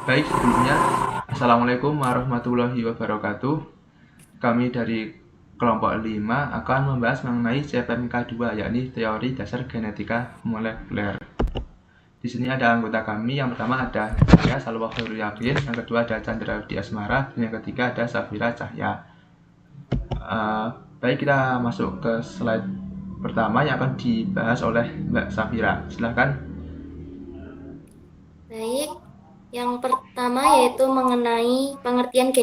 Baik, sebelumnya Assalamualaikum warahmatullahi wabarakatuh. Kami dari kelompok 5 akan membahas mengenai CPMK 2, yakni teori dasar genetika molekuler. Di sini ada anggota kami. Yang pertama ada saya, Salwa Khairul Yakin. Yang kedua ada Chandra Di Asmara. Dan yang ketiga ada Safira Cahya. Baik, kita masuk ke slide pertama yang akan dibahas oleh Mbak Safira. Silahkan. Baik, yang pertama yaitu mengenai pengertian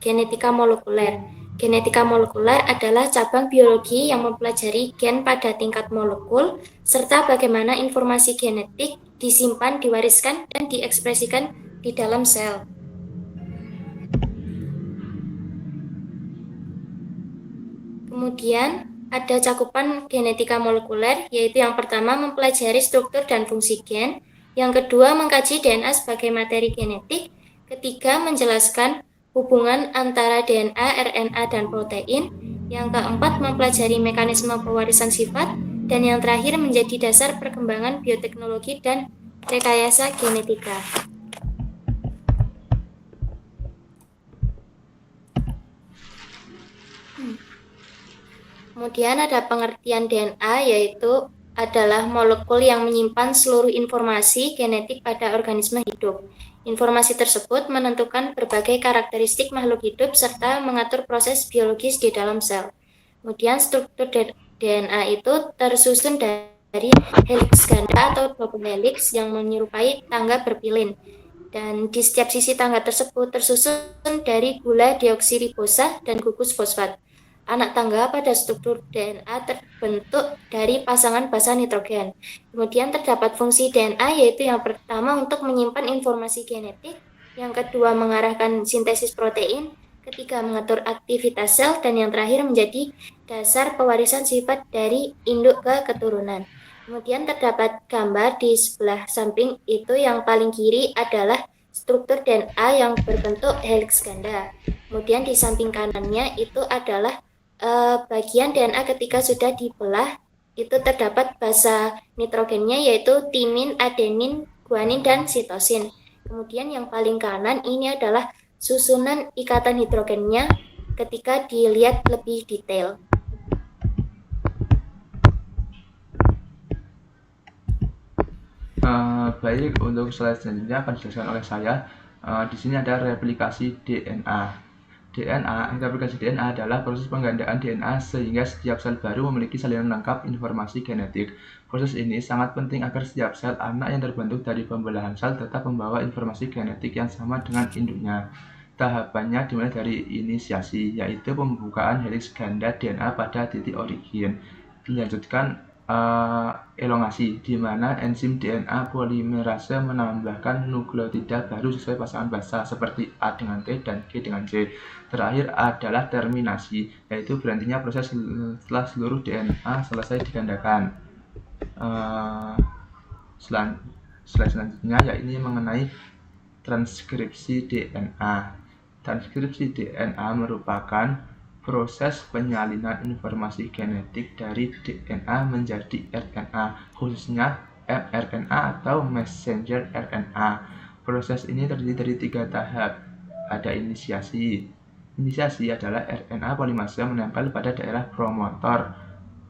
genetika molekuler. Genetika molekuler adalah cabang biologi yang mempelajari gen pada tingkat molekul, serta bagaimana informasi genetik disimpan, diwariskan, dan diekspresikan di dalam sel. Kemudian, ada cakupan genetika molekuler, yaitu yang pertama mempelajari struktur dan fungsi gen, yang kedua mengkaji DNA sebagai materi genetik, ketiga menjelaskan hubungan antara DNA, RNA, dan protein, yang keempat mempelajari mekanisme pewarisan sifat, dan yang terakhir menjadi dasar perkembangan bioteknologi dan rekayasa genetika. Kemudian ada pengertian DNA, yaitu adalah molekul yang menyimpan seluruh informasi genetik pada organisme hidup. Informasi tersebut menentukan berbagai karakteristik makhluk hidup serta mengatur proses biologis di dalam sel. Kemudian struktur DNA itu tersusun dari helix ganda atau double helix yang menyerupai tangga berpilin. Dan di setiap sisi tangga tersebut tersusun dari gula deoksiribosa dan gugus fosfat. Anak tangga pada struktur DNA terbentuk dari pasangan basa nitrogen. Kemudian terdapat fungsi DNA, yaitu yang pertama untuk menyimpan informasi genetik, yang kedua mengarahkan sintesis protein, ketiga mengatur aktivitas sel, dan yang terakhir menjadi dasar pewarisan sifat dari induk ke keturunan. Kemudian terdapat gambar di sebelah samping itu, yang paling kiri adalah struktur DNA yang berbentuk helix ganda. Kemudian di samping kanannya itu adalah bagian DNA ketika sudah dibelah, itu terdapat basa nitrogennya, yaitu timin, adenin, guanin, dan sitosin. Kemudian yang paling kanan ini adalah susunan ikatan hidrogennya ketika dilihat lebih detail. Baik, untuk slide selanjutnya akan dijelaskan oleh saya. Di sini ada replikasi DNA. Replikasi DNA adalah proses penggandaan DNA sehingga setiap sel baru memiliki salinan lengkap informasi genetik. Proses ini sangat penting agar setiap sel anak yang terbentuk dari pembelahan sel tetap membawa informasi genetik yang sama dengan induknya. Tahapannya dimulai dari inisiasi, yaitu pembukaan helix ganda DNA pada titik origin. Dilanjutkan elongasi, di mana enzim DNA polimerase menambahkan nukleotida baru sesuai pasangan basa seperti A dengan T dan G dengan C. Terakhir adalah terminasi, yaitu berhentinya proses setelah seluruh DNA selesai digandakan. Slide selanjutnya yaitu mengenai transkripsi DNA. Transkripsi DNA merupakan proses penyalinan informasi genetik dari DNA menjadi RNA, khususnya mRNA atau messenger RNA. Proses ini terdiri dari 3 tahap. Ada inisiasi. Inisiasi adalah RNA polimerase menempel pada daerah promotor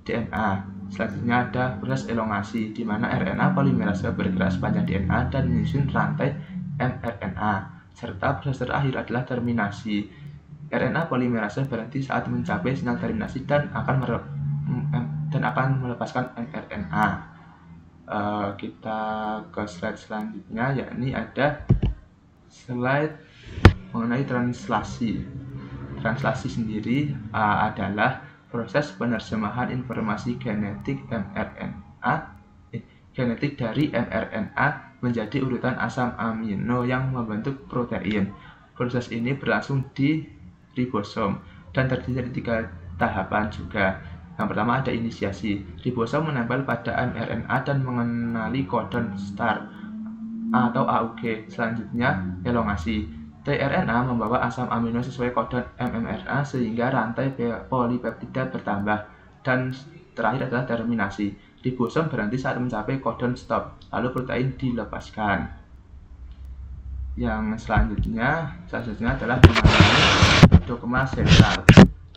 DNA. Selanjutnya ada proses elongasi, di mana RNA polimerase bergerak sepanjang DNA dan menyusun rantai mRNA. Serta proses terakhir adalah terminasi. RNA polimerase berhenti saat mencapai sinyal terminasi dan akan melepaskan mRNA. Kita ke slide selanjutnya, yakni ada slide mengenai translasi. Translasi sendiri adalah proses penerjemahan informasi genetik dari mRNA menjadi urutan asam amino yang membentuk protein. Proses ini berlangsung di ribosom dan terdiri dari 3 tahapan juga. Yang pertama ada inisiasi. Ribosom menempel pada mRNA dan mengenali kodon start atau AUG. Selanjutnya elongasi. tRNA membawa asam amino sesuai kodon mRNA sehingga rantai polipeptida bertambah. Dan terakhir adalah terminasi. Ribosom berhenti saat mencapai kodon stop, lalu protein dilepaskan. Yang selanjutnya adalah mengenai dogma sentral.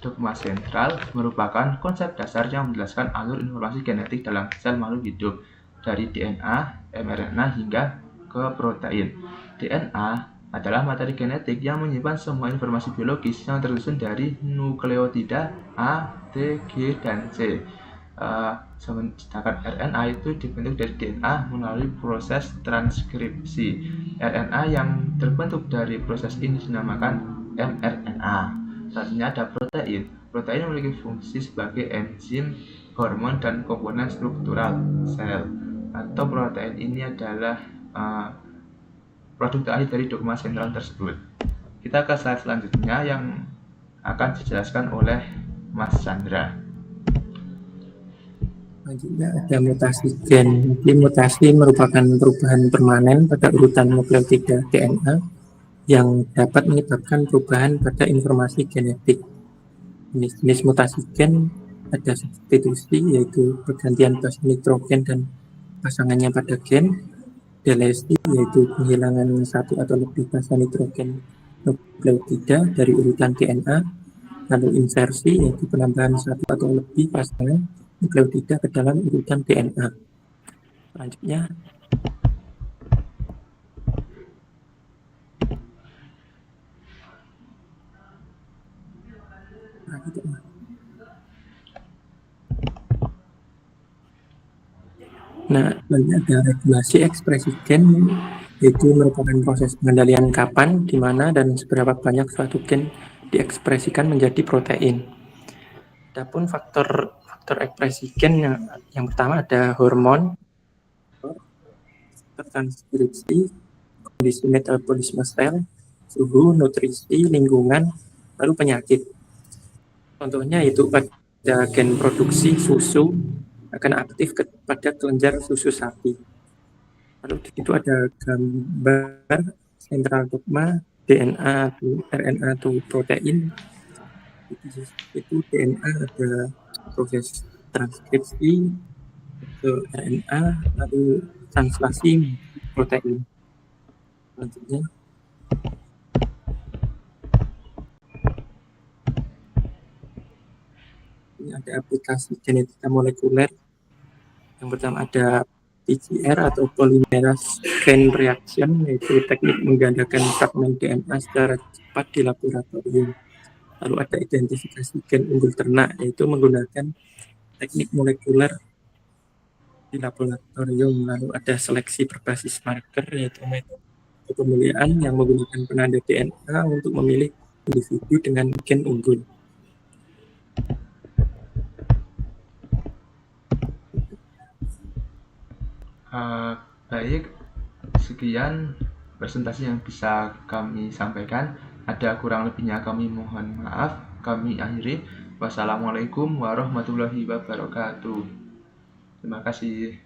Dogma sentral merupakan konsep dasar yang menjelaskan alur informasi genetik dalam sel makhluk hidup, dari DNA, mRNA hingga ke protein. DNA adalah materi genetik yang menyimpan semua informasi biologis yang tersusun dari nukleotida A, T, G, dan C. Sedangkan RNA itu dibentuk dari DNA melalui proses transkripsi. RNA yang terbentuk dari proses ini dinamakan mRNA. Selanjutnya ada protein. Protein memiliki fungsi sebagai enzim, hormon, dan komponen struktural sel. Atau protein ini adalah produk terakhir dari dogma sentral tersebut. Kita ke slide selanjutnya yang akan dijelaskan oleh Mas Chandra. Selanjutnya ada mutasi gen. Jadi mutasi merupakan perubahan permanen pada urutan nukleotida DNA yang dapat menyebabkan perubahan pada informasi genetik. Jenis-jenis mutasi gen ada substitusi, yaitu pergantian base nitrogen dan pasangannya pada gen. Delesi, yaitu penghilangan satu atau lebih base nitrogen nukleotida dari urutan DNA. Lalu insersi, yaitu penambahan satu atau lebih pasangan nukleotida ke dalam urutan DNA. Selanjutnya, ada regulasi ekspresi gen, yaitu merupakan proses pengendalian kapan, di mana, dan seberapa banyak suatu gen diekspresikan menjadi protein. Adapun faktor ekspresi gen yang pertama ada hormon, transkripsi, kondisi metabolisme sel, suhu, nutrisi, lingkungan, lalu penyakit. Contohnya itu pada gen produksi susu akan aktif pada kelenjar susu sapi. Lalu di situ ada gambar sentral dogma DNA to RNA to protein. Itu DNA ada proses transkripsi ke RNA, lalu translasi protein. Selanjutnya ini ada aplikasi genetika molekuler. Yang pertama ada PCR atau polymerase chain reaction, yaitu teknik menggandakan fragmen DNA secara cepat di laboratorium. Lalu ada identifikasi gen unggul ternak, yaitu menggunakan teknik molekuler di laboratorium. Lalu ada seleksi berbasis marker, yaitu metode pemilihan yang menggunakan penanda DNA untuk memilih individu dengan gen unggul. Baik, sekian presentasi yang bisa kami sampaikan. Ada kurang lebihnya kami mohon maaf. Kami akhiri. Wassalamualaikum warahmatullahi wabarakatuh. Terima kasih.